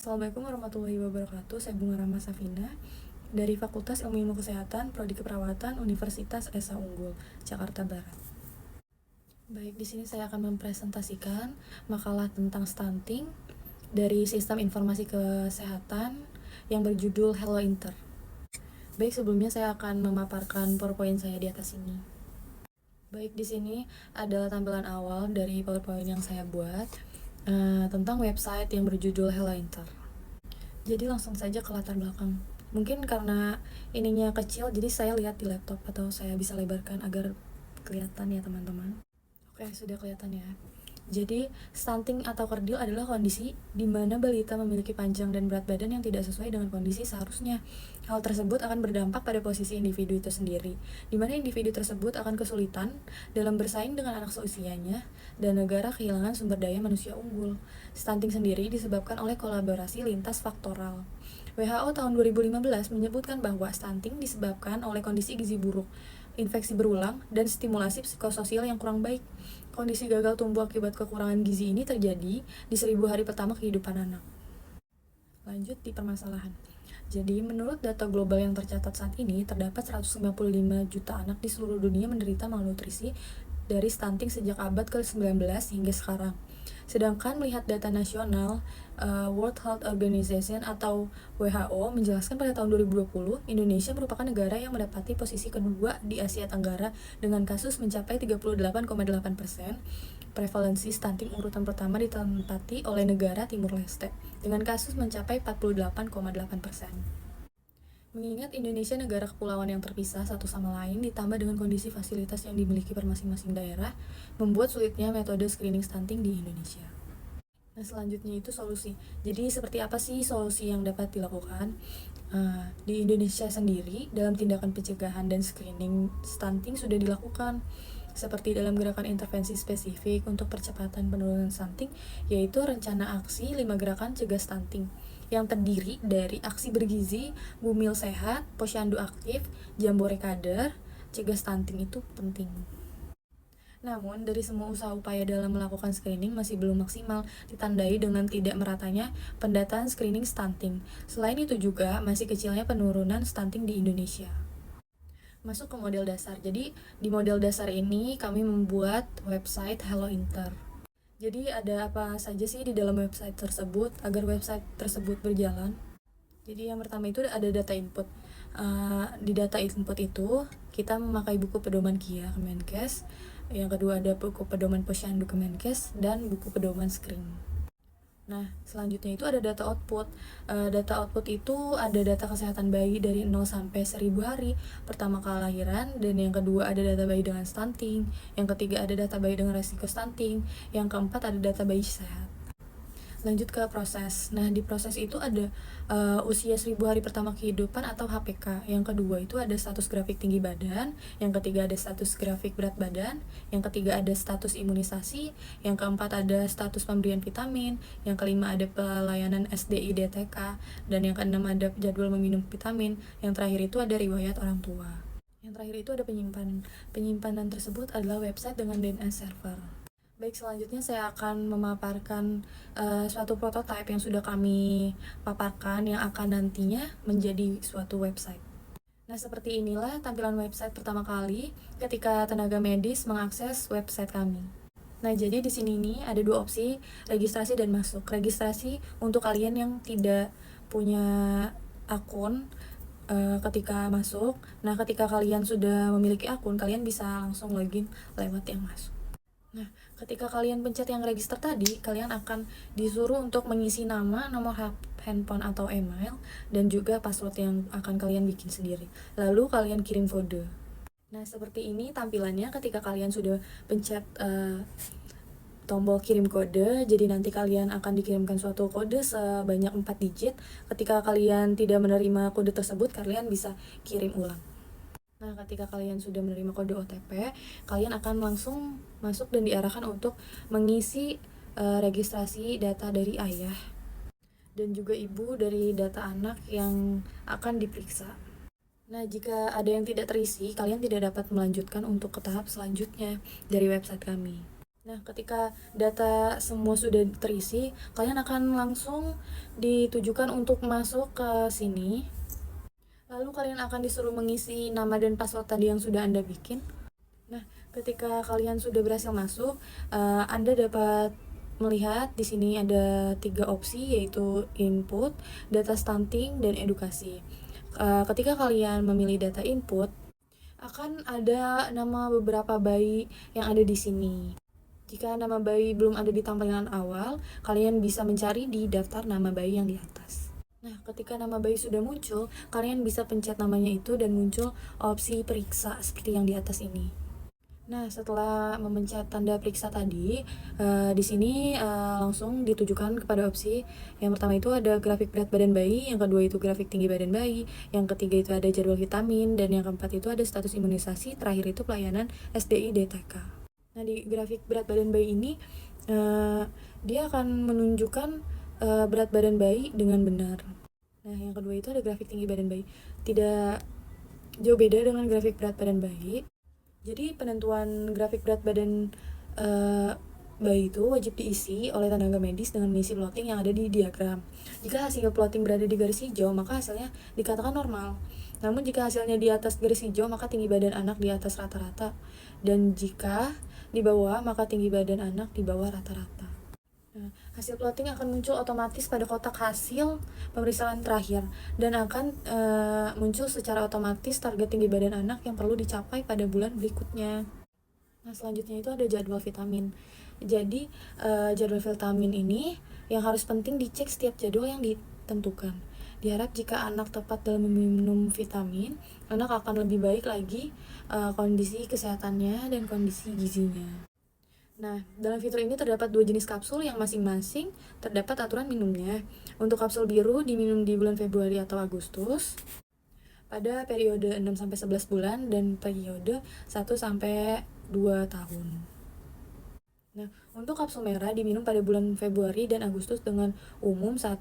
Assalamualaikum warahmatullahi wabarakatuh. Saya Bunga Rahma Safina dari Fakultas Ilmu Kesehatan, Prodi Keperawatan, Universitas Esa Unggul, Jakarta Barat. Baik, di sini saya akan mempresentasikan makalah tentang stunting dari Sistem Informasi Kesehatan yang berjudul Hello Inter. Baik, sebelumnya saya akan memaparkan PowerPoint saya di atas ini. Baik, di sini adalah tampilan awal dari PowerPoint yang saya buat tentang website yang berjudul Hello Inter. Jadi langsung saja ke latar belakang. Mungkin karena ininya kecil, jadi saya lihat di laptop atau saya bisa lebarkan agar kelihatan ya teman-teman. Oke, sudah kelihatan ya. Jadi, stunting atau kerdil adalah kondisi di mana balita memiliki panjang dan berat badan yang tidak sesuai dengan kondisi seharusnya. Hal tersebut akan berdampak pada posisi individu itu sendiri, di mana individu tersebut akan kesulitan dalam bersaing dengan anak seusianya, dan negara kehilangan sumber daya manusia unggul. Stunting sendiri disebabkan oleh kolaborasi lintas faktoral. WHO tahun 2015 menyebutkan bahwa stunting disebabkan oleh kondisi gizi buruk, infeksi berulang, dan stimulasi psikososial yang kurang baik. Kondisi gagal tumbuh akibat kekurangan gizi ini terjadi di 1000 hari pertama kehidupan anak. Lanjut di permasalahan. Jadi, menurut data global yang tercatat saat ini, terdapat 195 juta anak di seluruh dunia menderita malnutrisi dari stunting sejak abad ke-19 hingga sekarang. Sedangkan melihat data nasional, World Health Organization atau WHO menjelaskan pada tahun 2020, Indonesia merupakan negara yang mendapati posisi kedua di Asia Tenggara dengan kasus mencapai 38,8%. Prevalensi stunting urutan pertama ditempati oleh negara Timur Leste dengan kasus mencapai 48,8%. Mengingat Indonesia negara kepulauan yang terpisah satu sama lain ditambah dengan kondisi fasilitas yang dimiliki per masing-masing daerah, membuat sulitnya metode screening stunting di Indonesia. Nah, selanjutnya itu solusi. Jadi seperti apa sih solusi yang dapat dilakukan? Di Indonesia sendiri, dalam tindakan pencegahan dan screening stunting sudah dilakukan, seperti dalam gerakan intervensi spesifik untuk percepatan penurunan stunting, yaitu rencana aksi 5 gerakan cegah stunting, yang terdiri dari aksi bergizi, bumil sehat, posyandu aktif, jambore kader. Cegah stunting itu penting. Namun, dari semua usaha upaya dalam melakukan screening masih belum maksimal, ditandai dengan tidak meratanya pendataan screening stunting. Selain itu juga, masih kecilnya penurunan stunting di Indonesia. Masuk ke model dasar. Jadi, di model dasar ini kami membuat website Hello Inter. Jadi, ada apa saja sih di dalam website tersebut agar website tersebut berjalan? Jadi, yang pertama itu ada data input. Di data input itu, kita memakai buku pedoman KIA Kemenkes. Yang kedua ada buku pedoman Posyandu Kemenkes dan buku pedoman screen. Nah, selanjutnya itu ada data output. Data output itu ada data kesehatan bayi dari 0 sampai 1000 hari pertama kelahiran, dan yang kedua ada data bayi dengan stunting, yang ketiga ada data bayi dengan resiko stunting, yang keempat ada data bayi sehat. Lanjut ke proses. Nah, di proses itu ada usia 1000 hari pertama kehidupan atau HPK. Yang kedua itu ada status grafik tinggi badan, yang ketiga ada status grafik berat badan, yang ketiga ada status imunisasi, yang keempat ada status pemberian vitamin, yang kelima ada pelayanan SDI DTK, dan yang keenam ada jadwal meminum vitamin, yang terakhir itu ada riwayat orang tua. Yang terakhir itu ada penyimpanan. Penyimpanan tersebut adalah website dengan DNS server. Baik, selanjutnya saya akan memaparkan suatu prototipe yang sudah kami paparkan yang akan nantinya menjadi suatu website. Nah, seperti inilah tampilan website pertama kali ketika tenaga medis mengakses website kami. Nah, jadi di sini nih ada dua opsi, registrasi dan masuk. Registrasi untuk kalian yang tidak punya akun ketika masuk. Nah, ketika kalian sudah memiliki akun, kalian bisa langsung login lewat yang masuk. Nah, ketika kalian pencet yang register tadi, kalian akan disuruh untuk mengisi nama, nomor handphone atau email, dan juga password yang akan kalian bikin sendiri. Lalu kalian kirim kode. Nah, seperti ini tampilannya ketika kalian sudah pencet tombol kirim kode. Jadi nanti kalian akan dikirimkan suatu kode sebanyak 4 digit. Ketika kalian tidak menerima kode tersebut, kalian bisa kirim ulang. Nah, ketika kalian sudah menerima kode OTP, kalian akan langsung masuk dan diarahkan untuk mengisi registrasi data dari ayah dan juga ibu dari data anak yang akan diperiksa. Nah, jika ada yang tidak terisi, kalian tidak dapat melanjutkan untuk ke tahap selanjutnya dari website kami. Nah, ketika data semua sudah terisi, kalian akan langsung ditujukan untuk masuk ke sini. Lalu kalian akan disuruh mengisi nama dan password tadi yang sudah Anda bikin. Nah, ketika kalian sudah berhasil masuk, Anda dapat melihat di sini ada 3 opsi, yaitu input, data stunting, dan edukasi. Ketika kalian memilih data input, akan ada nama beberapa bayi yang ada di sini. Jika nama bayi belum ada di tampilan awal, kalian bisa mencari di daftar nama bayi yang di atas. Nah, ketika nama bayi sudah muncul, kalian bisa pencet namanya itu dan muncul opsi periksa seperti yang di atas ini. Nah, setelah memencet tanda periksa tadi, di sini langsung ditujukan kepada opsi yang pertama itu ada grafik berat badan bayi, yang kedua itu grafik tinggi badan bayi, yang ketiga itu ada jadwal vitamin, dan yang keempat itu ada status imunisasi, terakhir itu pelayanan SDI DTK. Nah, di grafik berat badan bayi ini dia akan menunjukkan berat badan bayi dengan benar. Nah, yang kedua itu ada grafik tinggi badan bayi. Tidak jauh beda dengan grafik berat badan bayi. Jadi penentuan grafik berat badan bayi itu wajib diisi oleh tenaga medis dengan mengisi plotting yang ada di diagram. Jika hasil plotting berada di garis hijau, maka hasilnya dikatakan normal. Namun jika hasilnya di atas garis hijau, maka tinggi badan anak di atas rata-rata. Dan jika di bawah, maka tinggi badan anak di bawah rata-rata. Nah, hasil plotting akan muncul otomatis pada kotak hasil pemeriksaan terakhir dan akan muncul secara otomatis target tinggi badan anak yang perlu dicapai pada bulan berikutnya. Nah, selanjutnya itu ada jadwal vitamin. Jadi jadwal vitamin ini yang harus penting dicek setiap jadwal yang ditentukan. Diharap jika anak tepat dalam meminum vitamin, anak akan lebih baik lagi kondisi kesehatannya dan kondisi gizinya. Nah, dalam fitur ini terdapat 2 jenis kapsul yang masing-masing terdapat aturan minumnya. Untuk kapsul biru diminum di bulan Februari atau Agustus pada periode 6-11 bulan dan periode 1-2 tahun. Nah, untuk kapsul merah diminum pada bulan Februari dan Agustus dengan umum 1-2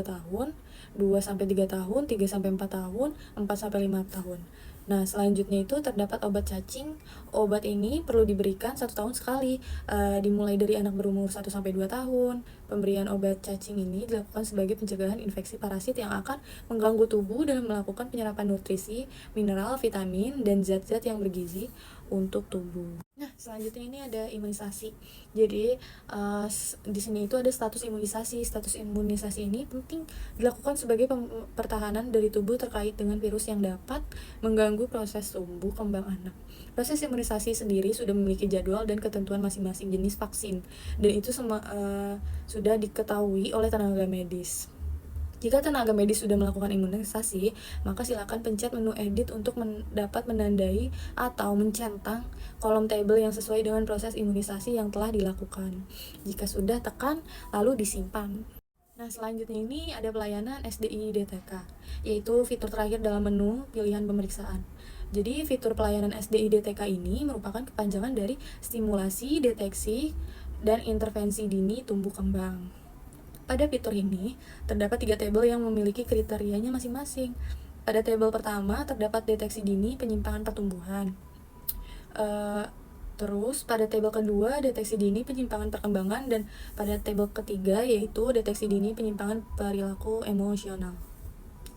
tahun, 2-3 tahun, 3-4 tahun, 4-5 tahun. Nah, selanjutnya itu terdapat obat cacing. Obat ini perlu diberikan 1 tahun sekali, dimulai dari anak berumur 1-2 tahun. Pemberian obat cacing ini dilakukan sebagai pencegahan infeksi parasit yang akan mengganggu tubuh dalam melakukan penyerapan nutrisi, mineral, vitamin, dan zat-zat yang bergizi untuk tubuh. Nah, selanjutnya ini ada imunisasi. Jadi, di sini itu ada status imunisasi. Status imunisasi ini penting dilakukan sebagai pertahanan dari tubuh terkait dengan virus yang dapat mengganggu proses tumbuh kembang anak. Proses imunisasi sendiri sudah memiliki jadwal dan ketentuan masing-masing jenis vaksin, dan itu sudah diketahui oleh tenaga medis. Jika tenaga medis sudah melakukan imunisasi, maka silakan pencet menu edit untuk dapat menandai atau mencentang kolom tabel yang sesuai dengan proses imunisasi yang telah dilakukan. Jika sudah, tekan lalu disimpan. Nah, selanjutnya ini ada pelayanan SDI DTK, yaitu fitur terakhir dalam menu pilihan pemeriksaan. Jadi, fitur pelayanan SDI DTK ini merupakan kepanjangan dari stimulasi, deteksi, dan intervensi dini tumbuh kembang. Pada fitur ini, terdapat 3 tabel yang memiliki kriterianya masing-masing. Pada tabel pertama, terdapat deteksi dini penyimpangan pertumbuhan. Terus, pada tabel kedua, deteksi dini penyimpangan perkembangan, dan pada tabel ketiga, yaitu deteksi dini penyimpangan perilaku emosional.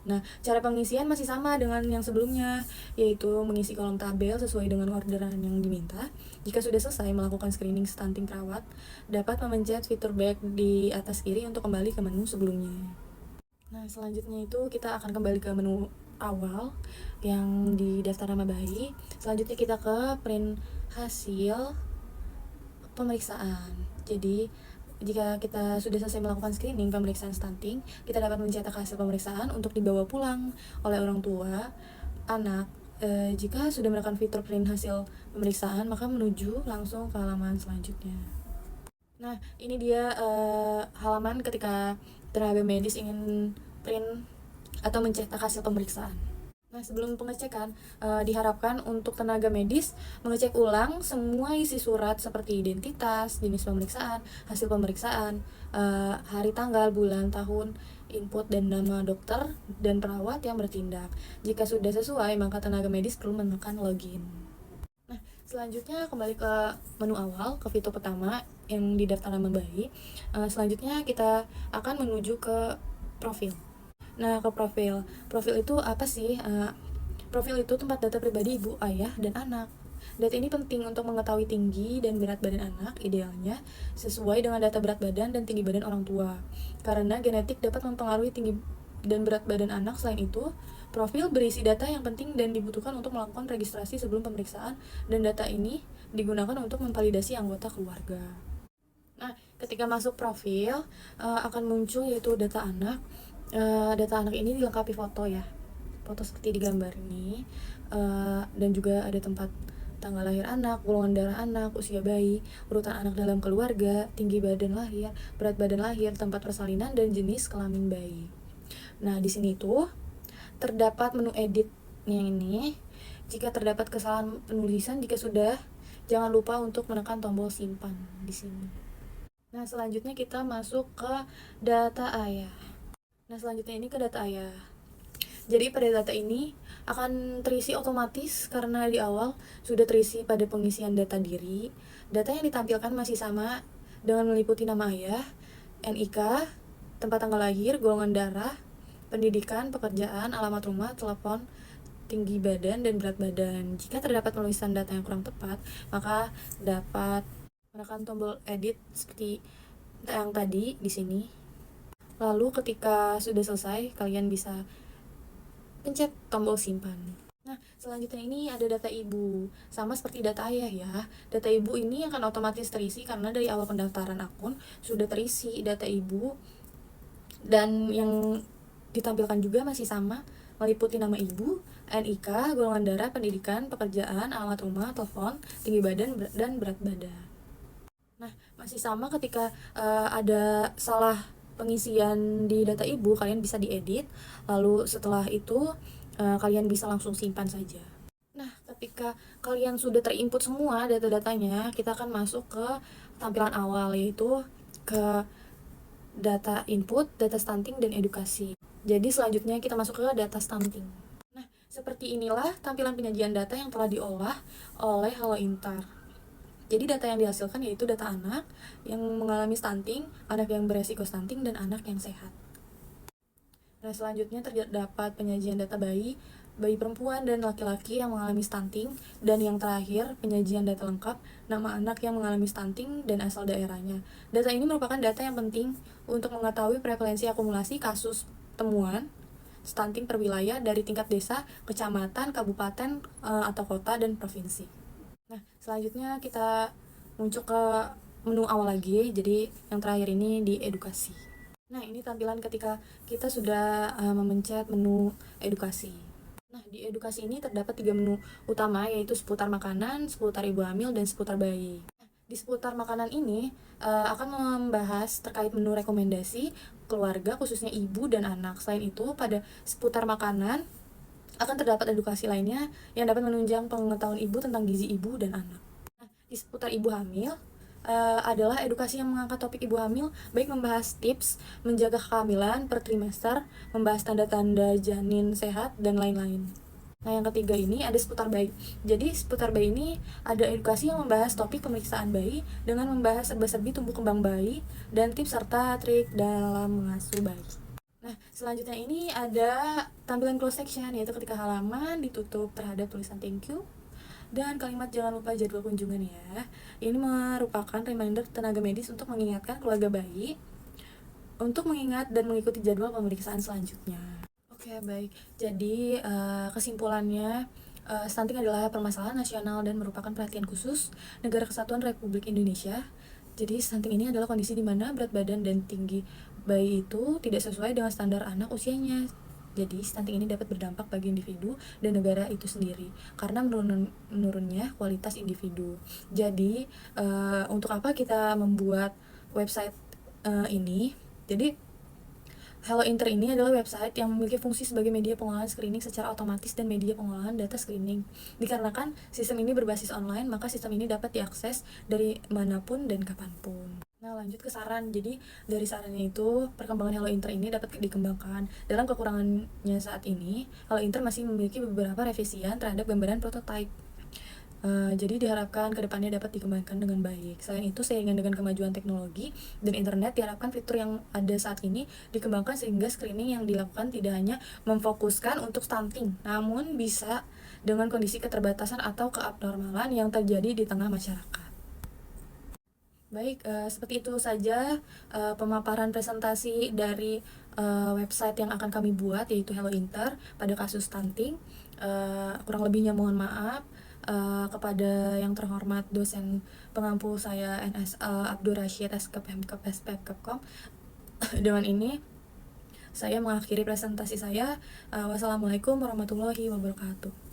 Nah, cara pengisian masih sama dengan yang sebelumnya, yaitu mengisi kolom tabel sesuai dengan orderan yang diminta. Jika sudah selesai melakukan screening stunting perawat, dapat memencet fitur back di atas kiri untuk kembali ke menu sebelumnya. Nah, selanjutnya itu kita akan kembali ke menu awal yang di daftar nama bayi. Selanjutnya kita ke print hasil pemeriksaan. Jadi, jika kita sudah selesai melakukan screening pemeriksaan stunting, kita dapat mencetak hasil pemeriksaan untuk dibawa pulang oleh orang tua anak. Jika sudah melakukan fitur print hasil pemeriksaan, maka menuju langsung ke halaman selanjutnya. Nah, ini dia halaman ketika tenaga medis ingin print atau mencetak hasil pemeriksaan. Nah, sebelum pengecekan, diharapkan untuk tenaga medis mengecek ulang semua isi surat seperti identitas, jenis pemeriksaan, hasil pemeriksaan, hari, tanggal, bulan, tahun, input, dan nama dokter dan perawat yang bertindak. Jika sudah sesuai, maka tenaga medis perlu menekan login. Nah, Selanjutnya kembali ke menu awal, ke fitur pertama yang di daftar nama bayi. Selanjutnya kita akan menuju ke profil. Nah, ke profil. Profil itu apa sih? Profil itu tempat data pribadi ibu, ayah, dan anak. Data ini penting untuk mengetahui tinggi dan berat badan anak, idealnya sesuai dengan data berat badan dan tinggi badan orang tua. Karena genetik dapat mempengaruhi tinggi dan berat badan anak. Selain itu, profil berisi data yang penting dan dibutuhkan untuk melakukan registrasi sebelum pemeriksaan, dan data ini digunakan untuk memvalidasi anggota keluarga. Nah, ketika masuk profil, akan muncul yaitu data anak. Data anak ini dilengkapi foto ya, foto seperti di gambar ini, dan juga ada tempat tanggal lahir anak, golongan darah anak, usia bayi, urutan anak dalam keluarga, tinggi badan lahir, berat badan lahir, tempat persalinan, dan jenis kelamin bayi. Nah, di sini tuh terdapat menu editnya ini. Jika terdapat kesalahan penulisan, jika sudah, jangan lupa untuk menekan tombol simpan di sini. Nah, selanjutnya kita masuk ke data ayah. Nah, selanjutnya ini ke data ayah. Jadi pada data ini akan terisi otomatis karena di awal sudah terisi pada pengisian data diri. Data yang ditampilkan masih sama dengan meliputi nama ayah, NIK, tempat tanggal lahir, golongan darah, pendidikan, pekerjaan, alamat rumah, telepon, tinggi badan, dan berat badan. Jika terdapat penulisan data yang kurang tepat, maka dapat menekan tombol edit seperti yang tadi di sini. Lalu ketika sudah selesai, kalian bisa pencet tombol simpan. Nah, selanjutnya ini ada data ibu. Sama seperti data ayah ya. Data ibu ini akan otomatis terisi karena dari awal pendaftaran akun sudah terisi data ibu, dan yang ditampilkan juga masih sama, meliputi nama ibu, NIK, golongan darah, pendidikan, pekerjaan, alamat rumah, telepon, tinggi badan, dan berat badan. Nah, masih sama ketika ada salah pengisian di data ibu, kalian bisa diedit, lalu setelah itu kalian bisa langsung simpan saja. Nah, ketika kalian sudah terinput semua data-datanya, kita akan masuk ke tampilan awal, yaitu ke data input, data stunting, dan edukasi. Jadi selanjutnya kita masuk ke data stunting. Nah, seperti inilah tampilan penyajian data yang telah diolah oleh Hello Inter. Jadi data yang dihasilkan yaitu data anak yang mengalami stunting, anak yang beresiko stunting, dan anak yang sehat. Nah, selanjutnya terdapat penyajian data bayi, bayi perempuan dan laki-laki yang mengalami stunting, dan yang terakhir penyajian data lengkap, nama anak yang mengalami stunting dan asal daerahnya. Data ini merupakan data yang penting untuk mengetahui prevalensi akumulasi kasus temuan stunting per wilayah dari tingkat desa, kecamatan, kabupaten, atau kota, dan provinsi. Nah, selanjutnya kita muncul ke menu awal lagi, jadi yang terakhir ini di edukasi. Nah, ini tampilan ketika kita sudah memencet menu edukasi. Nah, di edukasi ini terdapat 3 menu utama, yaitu seputar makanan, seputar ibu hamil, dan seputar bayi. Di seputar makanan ini akan membahas terkait menu rekomendasi keluarga, khususnya ibu dan anak. Selain itu, pada seputar makanan akan terdapat edukasi lainnya yang dapat menunjang pengetahuan ibu tentang gizi ibu dan anak. Nah, di seputar ibu hamil adalah edukasi yang mengangkat topik ibu hamil, baik membahas tips menjaga kehamilan per trimester, membahas tanda-tanda janin sehat, dan lain-lain. Nah, yang ketiga ini ada seputar bayi. Jadi seputar bayi ini ada edukasi yang membahas topik pemeriksaan bayi dengan membahas serba-serbi tumbuh kembang bayi dan tips serta trik dalam mengasuh bayi. Nah, selanjutnya ini ada tampilan close section, yaitu ketika halaman ditutup terhadap tulisan thank you dan kalimat jangan lupa jadwal kunjungan ya. Ini merupakan reminder tenaga medis untuk mengingatkan keluarga bayi untuk mengingat dan mengikuti jadwal pemeriksaan selanjutnya. Oke, baik. Jadi kesimpulannya, stunting adalah permasalahan nasional dan merupakan perhatian khusus Negara Kesatuan Republik Indonesia. Jadi stunting ini adalah kondisi di mana berat badan dan tinggi bayi itu tidak sesuai dengan standar anak usianya. Jadi stunting ini dapat berdampak bagi individu dan negara itu sendiri karena menurunnya kualitas individu. Jadi untuk apa kita membuat website ini? Jadi Hello Inter ini adalah website yang memiliki fungsi sebagai media pengolahan screening secara otomatis dan media pengolahan data screening. Dikarenakan sistem ini berbasis online, maka sistem ini dapat diakses dari manapun dan kapanpun. Nah, lanjut ke saran. Jadi dari sarannya itu, perkembangan Hello Inter ini dapat dikembangkan. Dalam kekurangannya saat ini, Hello Inter masih memiliki beberapa revisian terhadap gambaran prototype. Jadi diharapkan kedepannya dapat dikembangkan dengan baik. Selain itu, seiring dengan kemajuan teknologi dan internet, diharapkan fitur yang ada saat ini dikembangkan sehingga screening yang dilakukan tidak hanya memfokuskan untuk stunting, namun bisa dengan kondisi keterbatasan atau keabnormalan yang terjadi di tengah masyarakat. Baik, seperti itu saja pemaparan presentasi dari website yang akan kami buat, yaitu Hello Inter pada kasus stunting. Kurang lebihnya mohon maaf. Kepada yang terhormat dosen pengampu saya NS Abdur Rashid SKP Hemkep SPF Kepkom. Dengan ini saya mengakhiri presentasi saya. Wassalamualaikum warahmatullahi wabarakatuh.